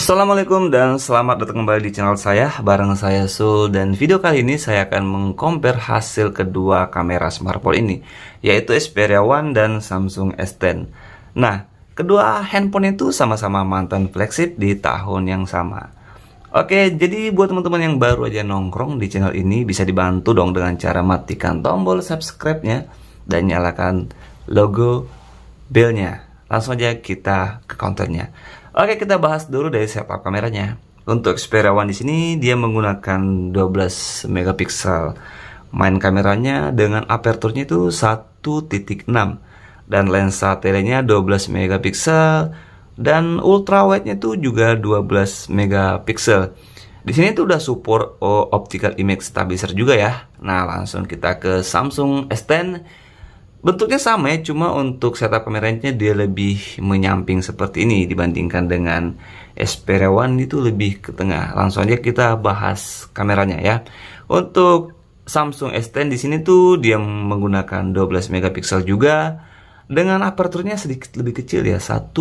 Assalamualaikum dan selamat datang kembali di channel saya. Bareng saya Sul, dan video kali ini saya akan mengcompare hasil kedua kamera smartphone ini, yaitu Xperia One dan Samsung S10. Nah, kedua handphone itu sama-sama mantan flagship di tahun yang sama. Oke, jadi buat teman-teman yang baru aja nongkrong di channel ini, bisa dibantu dong dengan cara matikan tombol subscribe-nya dan nyalakan logo bell-nya. Langsung aja kita ke kontennya. Oke, kita bahas dulu dari setup kameranya. Untuk Xperia One di sini dia menggunakan 12 megapiksel. Main kameranya dengan aperturnya itu 1.6 dan lensa telenya 12 megapiksel dan ultrawide-nya itu juga 12 megapiksel. Di sini tuh udah support optical image stabilizer juga ya. Nah, langsung kita ke Samsung S10. Bentuknya sama ya, cuma untuk setup kameranya dia lebih menyamping seperti ini dibandingkan dengan Xperia One, itu lebih ke tengah. Langsung aja kita bahas kameranya ya. Untuk Samsung S10 di sini tuh dia menggunakan 12 megapiksel juga dengan aperturnya sedikit lebih kecil ya, 1,5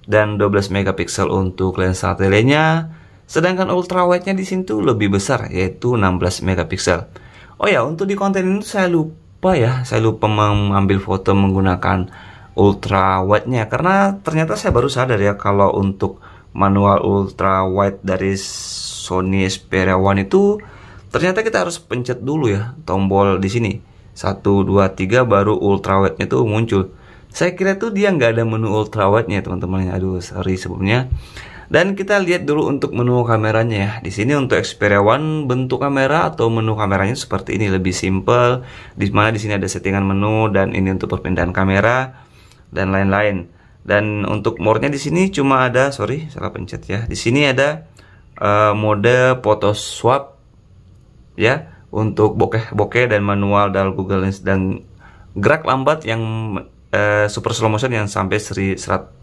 dan 12 megapiksel untuk lensa telenya. Sedangkan ultrawide-nya di sini tuh lebih besar, yaitu 16 megapiksel. Oh ya, untuk di konten ini saya lupa mengambil foto menggunakan ultra wide-nya, karena ternyata saya baru sadar ya kalau untuk manual ultra wide dari Sony Xperia One itu ternyata kita harus pencet dulu ya tombol di sini 1 2 3 baru ultra wide-nya tuh muncul. Saya kira tuh dia nggak ada menu ultra wide-nya teman-teman. Aduh, sorry sebelumnya. Dan kita lihat dulu untuk menu kameranya ya. Di sini untuk Xperia One bentuk kamera atau menu kameranya seperti ini, lebih simple. Di mana di sini ada settingan menu dan ini untuk perpindahan kamera dan lain-lain. Dan untuk mode-nya di sini cuma ada, sorry salah pencet ya. Di sini ada mode photo swap ya, untuk bokeh dan manual dan Google Lens, dan gerak lambat yang super slow motion yang sampai 960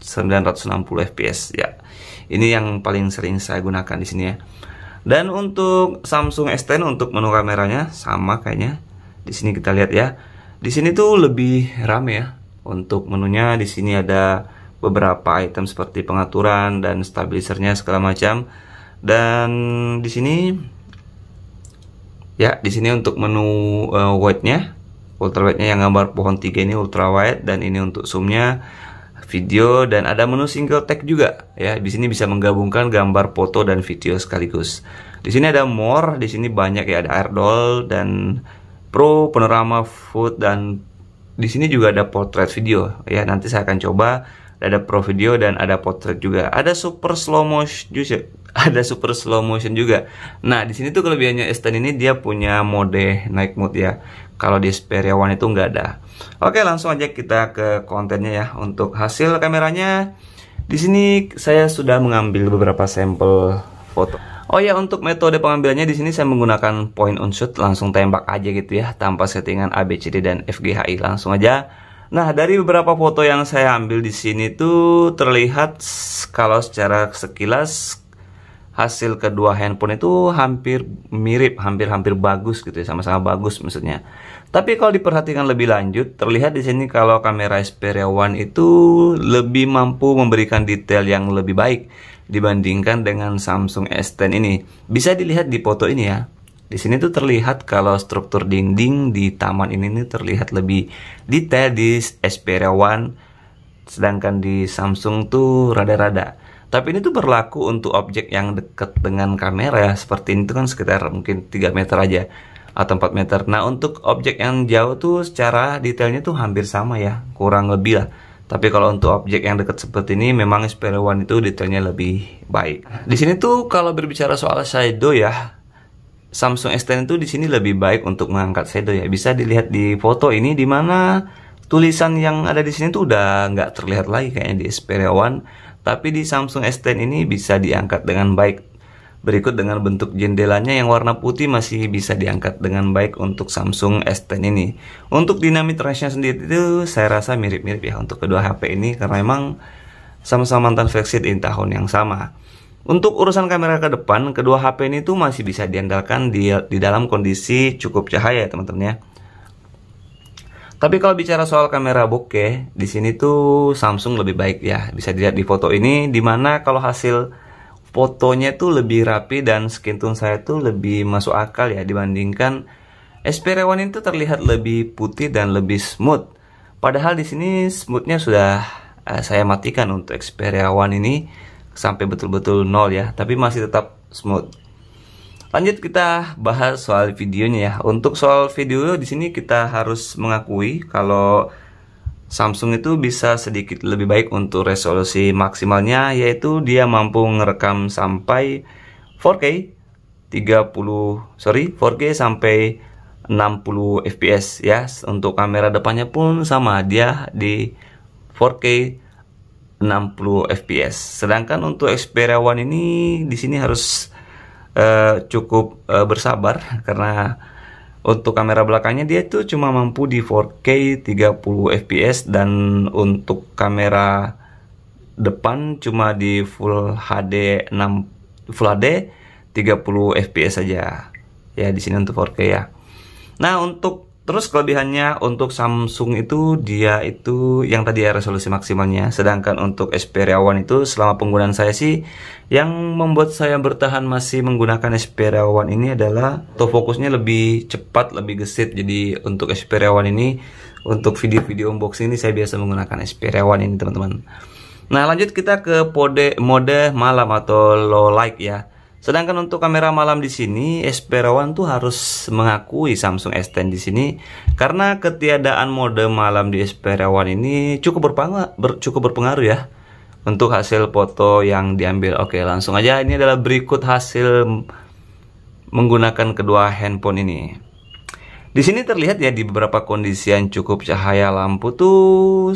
fps ya. Ini yang paling sering saya gunakan di sini ya. Dan untuk Samsung S10 untuk menu kameranya sama kayaknya. Di sini kita lihat ya. Di sini tuh lebih rame ya. Untuk menunya di sini ada beberapa item seperti pengaturan dan stabilisernya segala macam. Dan di sini ya, di sini untuk menu wide-nya, ultra wide-nya yang gambar pohon 3 ini ultra wide, dan ini untuk zoom-nya, video, dan ada menu single tag juga ya. Di sini bisa menggabungkan gambar, foto, dan video sekaligus. Di sini ada more, di sini banyak ya, ada AirDoll dan Pro, panorama, food, dan di sini juga ada portrait video ya. Nanti saya akan coba. Ada Pro video dan ada portrait juga. Ada super slow motion juga. Ada super slow motion juga. Nah, di sini tuh kelebihannya S10 ini dia punya mode night mode ya. Kalau di Xperia One itu nggak ada. Oke, langsung aja kita ke kontennya ya. Untuk hasil kameranya, di sini saya sudah mengambil beberapa sampel foto. Oh ya, untuk metode pengambilannya di sini saya menggunakan point on shoot, langsung tembak aja gitu ya, tanpa settingan ABCD dan FGHI, langsung aja. Nah, dari beberapa foto yang saya ambil di sini tuh terlihat kalau secara sekilas hasil kedua handphone itu hampir mirip, hampir bagus gitu ya, sama-sama bagus maksudnya. Tapi kalau diperhatikan lebih lanjut, terlihat di sini kalau kamera Xperia One itu lebih mampu memberikan detail yang lebih baik dibandingkan dengan Samsung S10 ini. Bisa dilihat di foto ini ya. Di sini tuh terlihat kalau struktur dinding di taman ini terlihat lebih detail di Xperia One, sedangkan di Samsung tuh rada-rada. Tapi ini tuh berlaku untuk objek yang dekat dengan kamera ya, seperti ini tuh kan sekitar mungkin 3 meter aja atau 4 meter. Nah, untuk objek yang jauh tuh secara detailnya tuh hampir sama ya, kurang lebih lah. Tapi kalau untuk objek yang dekat seperti ini, memang Xperia One itu detailnya lebih baik. Di sini tuh kalau berbicara soal shadow ya, Samsung S10 itu di sini lebih baik untuk mengangkat shadow ya. Bisa dilihat di foto ini, di mana tulisan yang ada di sini tuh udah nggak terlihat lagi kayaknya di Xperia One. Tapi di Samsung S10 ini bisa diangkat dengan baik. Berikut dengan bentuk jendelanya yang warna putih masih bisa diangkat dengan baik untuk Samsung S10 ini. Untuk dynamic range-nya sendiri itu saya rasa mirip-mirip ya untuk kedua HP ini, karena memang sama-sama mantan flagship di tahun yang sama. Untuk urusan kamera ke depan, kedua HP ini tuh masih bisa diandalkan di dalam kondisi cukup cahaya teman-teman ya. Tapi kalau bicara soal kamera bokeh, di sini tuh Samsung lebih baik ya. Bisa dilihat di foto ini, dimana kalau hasil fotonya tuh lebih rapi dan skin tone saya tuh lebih masuk akal ya dibandingkan Xperia One itu terlihat lebih putih dan lebih smooth. Padahal di sini smoothnya sudah saya matikan untuk Xperia One ini sampai betul-betul nol ya, tapi masih tetap smooth. Lanjut kita bahas soal videonya ya. Untuk soal video di sini kita harus mengakui kalau Samsung itu bisa sedikit lebih baik untuk resolusi maksimalnya, yaitu dia mampu merekam sampai 4K 4K sampai 60 fps ya. Untuk kamera depannya pun sama, dia di 4K 60 fps. Sedangkan untuk Xperia One ini di sini harus cukup bersabar karena untuk kamera belakangnya dia tuh cuma mampu di 4K 30 fps dan untuk kamera depan cuma di Full HD 30 fps saja. Ya di sini untuk 4K ya. Nah, untuk terus kelebihannya untuk Samsung itu dia itu yang tadi ya resolusi maksimalnya. Sedangkan untuk Xperia One itu selama penggunaan saya sih yang membuat saya bertahan masih menggunakan Xperia One ini adalah autofokusnya lebih cepat, lebih gesit. Jadi untuk Xperia One ini untuk video-video unboxing ini saya biasa menggunakan Xperia One ini teman-teman. Nah, lanjut kita ke mode malam atau low light ya. Sedangkan untuk kamera malam di sini, Xperia One tuh harus mengakui Samsung S10 di sini karena ketiadaan mode malam di Xperia One ini cukup berpengaruh ya untuk hasil foto yang diambil. Oke, langsung aja ini adalah berikut hasil menggunakan kedua handphone ini. Di sini terlihat ya di beberapa kondisi yang cukup cahaya lampu tuh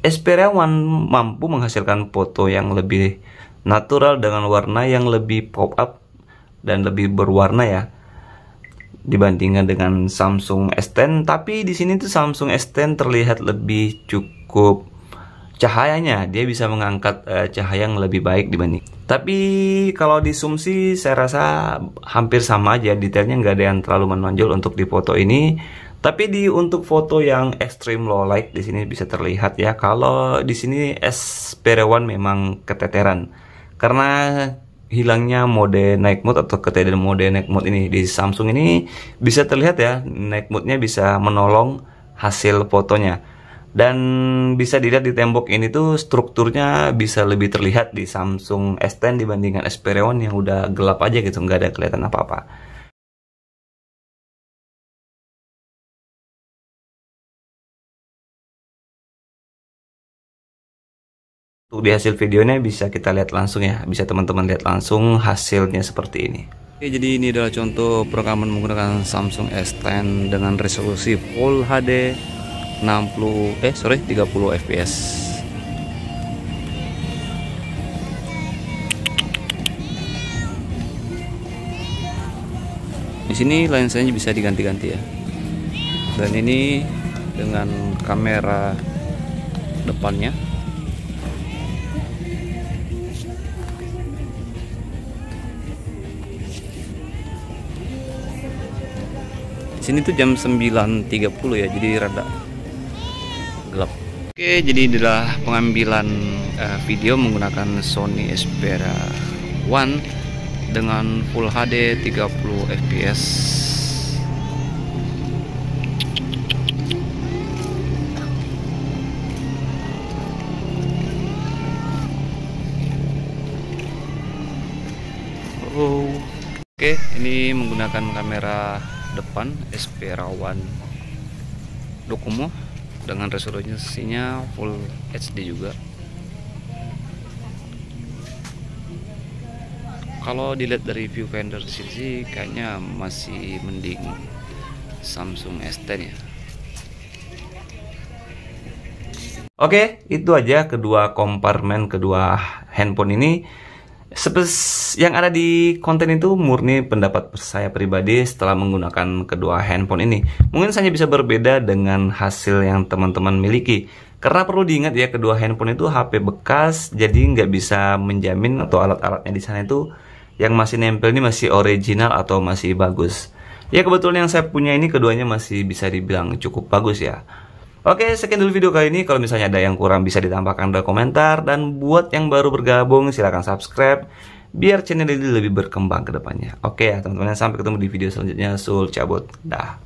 Xperia One mampu menghasilkan foto yang lebih natural dengan warna yang lebih pop up dan lebih berwarna ya dibandingkan dengan Samsung S10. Tapi di sini tuh Samsung S10 terlihat lebih cukup cahayanya, dia bisa mengangkat cahaya yang lebih baik dibanding. Tapi kalau di zoom sih saya rasa hampir sama aja, detailnya nggak ada yang terlalu menonjol untuk di foto ini. Tapi untuk foto yang extreme low light di sini bisa terlihat ya kalau di sini Xperia One memang keteteran. Karena hilangnya mode night mode atau ketiadaan mode night mode ini di Samsung ini bisa terlihat ya, night mode-nya bisa menolong hasil fotonya. Dan bisa dilihat di tembok ini tuh strukturnya bisa lebih terlihat di Samsung S10 dibandingkan Xperia One yang udah gelap aja gitu, nggak ada kelihatan apa-apa. Di hasil videonya bisa kita lihat langsung ya, bisa teman-teman lihat langsung hasilnya seperti ini. Oke, jadi ini adalah contoh perekaman menggunakan Samsung S10 dengan resolusi Full HD 30 fps. Di sini lensanya bisa diganti-ganti ya. Dan ini dengan kamera depannya. Sini tuh jam 9.30 ya, jadi rada gelap. Oke, jadi inilah pengambilan video menggunakan Sony Xperia One dengan Full HD 30 fps. Oke, ini menggunakan kamera depan Xperia One Docomo dengan resolusinya Full HD juga. Kalau dilihat dari viewfinder sih kayaknya masih mending Samsung S10 ya. Oke, itu aja kedua kompartemen kedua handphone ini. Yang ada di konten itu murni pendapat saya pribadi setelah menggunakan kedua handphone ini. Mungkin saja bisa berbeda dengan hasil yang teman-teman miliki. Karena perlu diingat ya, kedua handphone itu HP bekas, jadi nggak bisa menjamin atau alat-alatnya di sana itu yang masih nempel ini masih original atau masih bagus. Ya kebetulan yang saya punya ini keduanya masih bisa dibilang cukup bagus ya. Oke, sekian dulu video kali ini. Kalau misalnya ada yang kurang bisa ditambahkan di komentar. Dan buat yang baru bergabung silahkan subscribe biar channel ini lebih berkembang ke depannya. Oke ya teman-teman, sampai ketemu di video selanjutnya. Sul cabut. Dah.